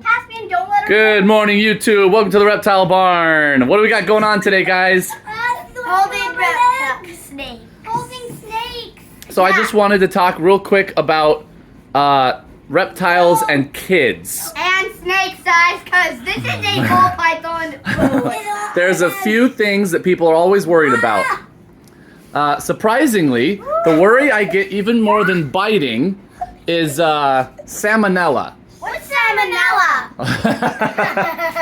Caspian, don't let her. Good morning, YouTube. Welcome to the Reptile Barn. What do we got going on today, guys? Holding snakes. Holding snakes. So I just wanted to talk real quick about reptiles and kids. And snake size, because this is a ball python. There's a few things that people are always worried about. Surprisingly, the worry I get even more than biting is salmonella. What's salmonella?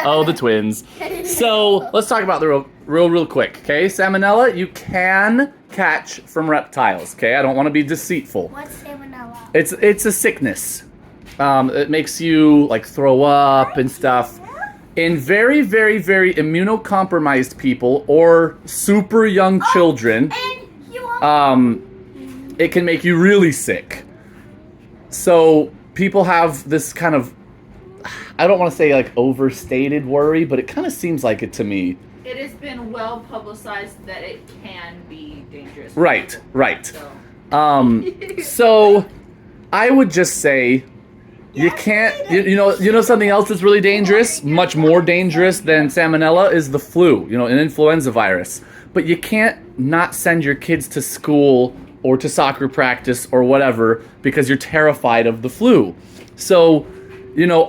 Oh, the twins. So let's talk about the real quick, okay? Salmonella you can catch from reptiles, okay? I don't want to be deceitful. What's salmonella? It's a sickness. It makes you like throw up and stuff. In very immunocompromised people or super young children, it can make you really sick. So people have this kind of, I don't want to say like overstated worry, but it kind of seems like it to me. It has been well publicized that it can be dangerous. Right. So. So I would just say you can't, you know something else that's really dangerous, much more dangerous than salmonella is the flu, an influenza virus. But you can't not send your kids to school or to soccer practice or whatever because you're terrified of the flu. So,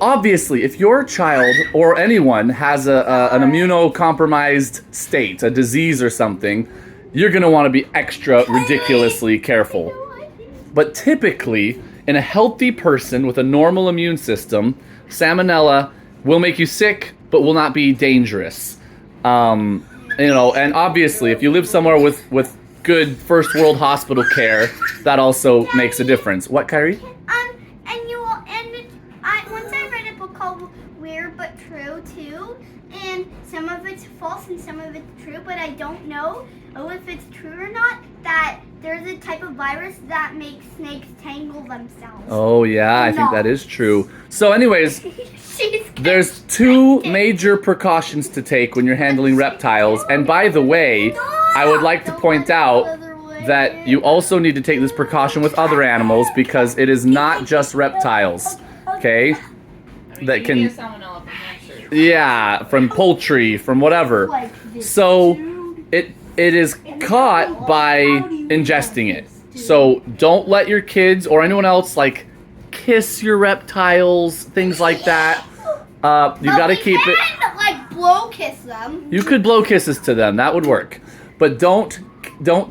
obviously, if your child or anyone has an immunocompromised state, a disease or something, you're going to want to be extra ridiculously careful. But typically, in a healthy person with a normal immune system, salmonella will make you sick, but will not be dangerous. And obviously, if you live somewhere with good first world hospital care, that also makes a difference. What, Kyrie? Once I read a book called Weird But True too, and some of it's false and some of it's true, but I don't know if it's true or not, that there's a type of virus that makes snakes tangle themselves. Oh yeah, I think that is true. So anyways, there's two major precautions to take when you're handling reptiles. And by the way, I would like to point out that you also need to take this precaution with other animals because it is not just reptiles, okay? That can, you get salmonella from hamsters. yeah, from poultry, from whatever. So it is caught by ingesting it. So don't let your kids or anyone else kiss your reptiles, things like that. You gotta keep it. Blow kiss them. You could blow kisses to them. That would work. But don't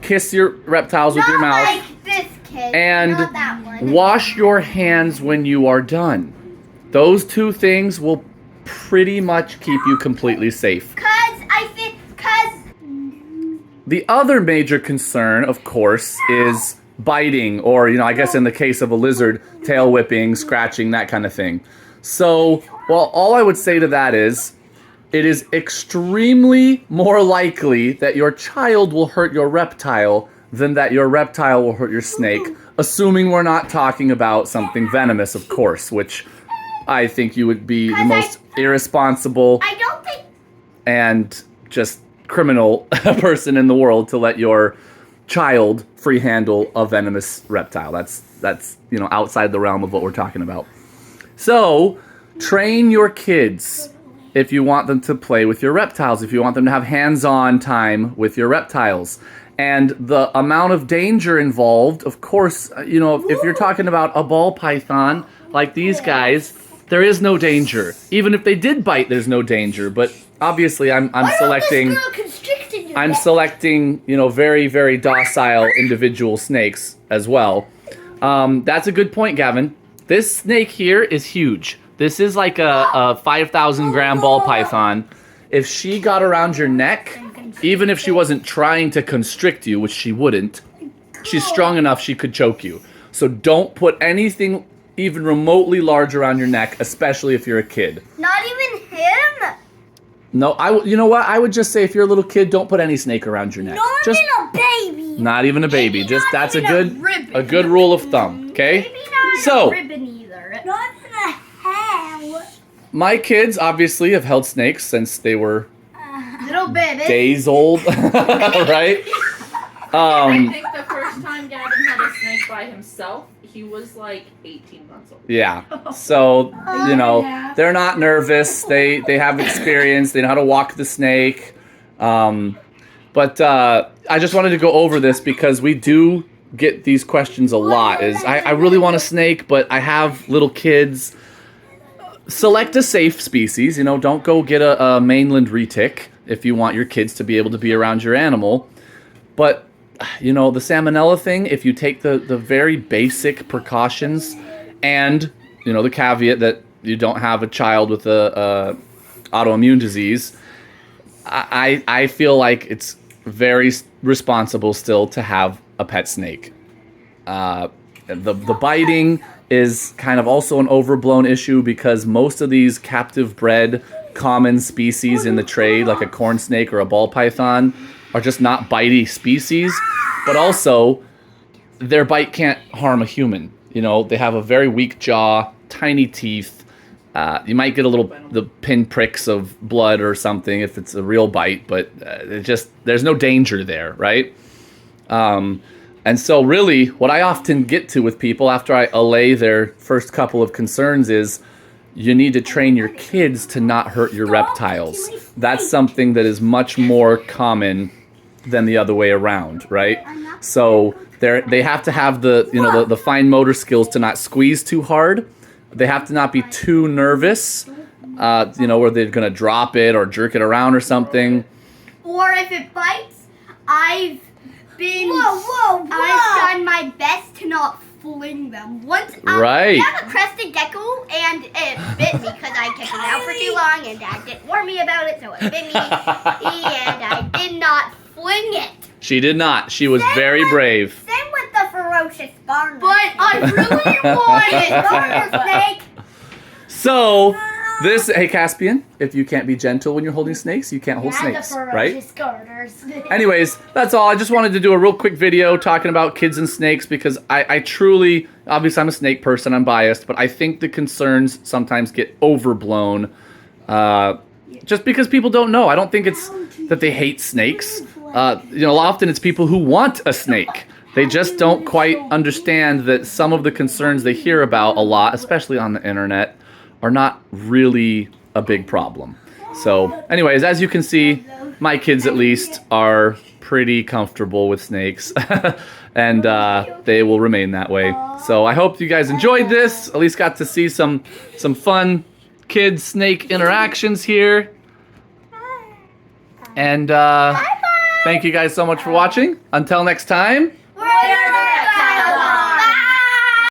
kiss your reptiles with your mouth. Like this kid. And not that one. wash your hands when you are done. Those two things will pretty much keep you completely safe. The other major concern, of course, is biting or, I guess in the case of a lizard, tail whipping, scratching, that kind of thing. So, all I would say to that is, it is extremely more likely that your child will hurt your reptile than that your reptile will hurt your snake, assuming we're not talking about something venomous, of course, which I think you would be the most irresponsible and just criminal person in the world to let your child free handle a venomous reptile. That's outside the realm of what we're talking about. So, train your kids if you want them to play with your reptiles, if you want them to have hands-on time with your reptiles. And the amount of danger involved, of course, if you're talking about a ball python like these guys, there is no danger. Even if they did bite, there's no danger. But obviously, I'm selecting very docile individual snakes as well. That's a good point, Gavin. This snake here is huge. This is like a 5,000 gram ball python. If she got around your neck, even if she wasn't trying to constrict you, which she wouldn't, she's strong enough she could choke you. So don't put anything even remotely large around your neck, especially if you're a kid. Not even him? No, you know what? I would just say if you're a little kid, don't put any snake around your neck. Not even a baby. Not even a baby. Maybe Just not that's a even good good rule of thumb. Okay. Maybe not So a ribbon either. Not even a hair. my kids obviously have held snakes since they were Little baby. days old, right? I think the first time Gavin had a snake by himself, he he was like 18 months old. Yeah. So, you know, they're not nervous. They have experience. They know how to walk the snake. But I just wanted to go over this because we do get these questions a lot. I really want a snake, but I have little kids. Select a safe species. You know, don't go get a mainland retic if you want your kids to be able to be around your animal. But, you know, the salmonella thing, if you take the very basic precautions and, you know, the caveat that you don't have a child with a autoimmune disease, I feel like it's very responsible still to have a pet snake. The biting is kind of also an overblown issue because most of these captive bred common species in the trade, like a corn snake or a ball python, are just not bitey species, but also their bite can't harm a human. You know, they have a very weak jaw, tiny teeth. You might get the pin pricks of blood or something if it's a real bite, but there's no danger there, right? And so really, what I often get to with people after I allay their first couple of concerns is you need to train your kids to not hurt your reptiles. That's something that is much more common than the other way around, right? So they have to have the fine motor skills to not squeeze too hard. They have to not be too nervous, where they're gonna drop it or jerk it around or something. Or if it bites, I've done my best to not fling them. Once Right. I have a crested gecko and it bit me because I kept it out for too long and Dad didn't warn me about it, so it bit me and I did not fling it. She did not. She was very brave. Same with the ferocious barn. But I really wanted garter snake. So hey Caspian, if you can't be gentle when you're holding snakes, you can't hold snakes, right? Garters. Anyways, that's all. I just wanted to do a real quick video talking about kids and snakes because I truly, obviously I'm a snake person, I'm biased, but I think the concerns sometimes get overblown just because people don't know. I don't think it's that they hate snakes. Often it's people who want a snake. They just don't quite understand that some of the concerns they hear about a lot, especially on the internet, are not really a big problem. So anyways, as you can see, my kids at least are pretty comfortable with snakes and they will remain that way. So I hope you guys enjoyed this, at least got to see some fun kid snake interactions here. And thank you guys so much for watching. Until next time.